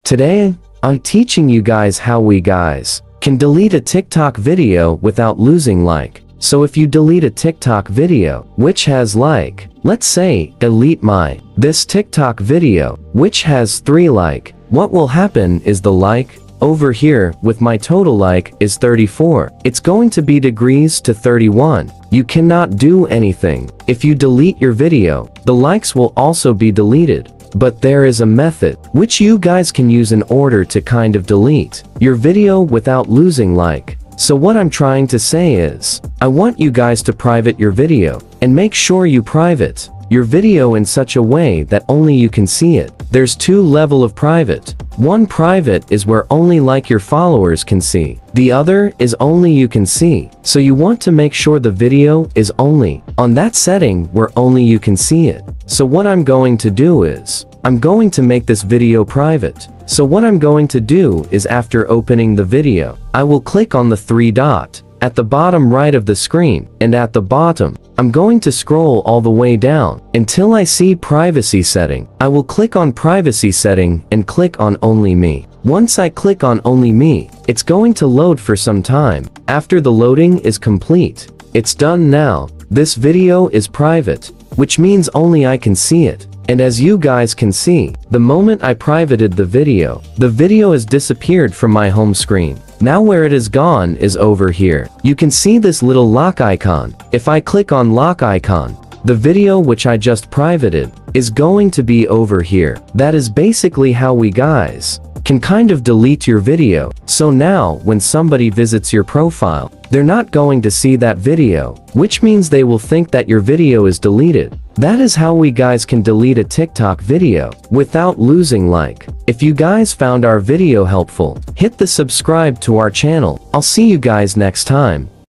Today, I'm teaching you guys how we guys can delete a TikTok video without losing like. So if you delete a TikTok video, which has like, let's say, delete this TikTok video, which has 3 like, what will happen is the like, over here, with my total like, is 34. It's going to be degrees to 31. You cannot do anything. If you delete your video, the likes will also be deleted. But there is a method, which you guys can use in order to kind of delete your video without losing like. So what I'm trying to say is, I want you guys to private your video, and make sure you private your video in such a way that only you can see it. There's 2 levels of private. One private is where only like your followers can see. The other is only you can see. So you want to make sure the video is only on that setting where only you can see it. So what I'm going to do is, I'm going to make this video private. So what I'm going to do is, after opening the video, I will click on the 3 dot at the bottom right of the screen, and at the bottom, I'm going to scroll all the way down until I see privacy setting. I will click on privacy setting and click on only me. Once I click on only me, it's going to load for some time. After the loading is complete, it's done now. This video is private, which means only I can see it. And as you guys can see, the moment I privated the video has disappeared from my home screen. Now where it is gone is over here. You can see this little lock icon. If I click on lock icon, the video which I just privated is going to be over here. That is basically how we guys can kind of delete your video. So now when somebody visits your profile, they're not going to see that video, which means they will think that your video is deleted. That is how we guys can delete a TikTok video without losing like. If you guys found our video helpful, hit the subscribe to our channel. I'll see you guys next time.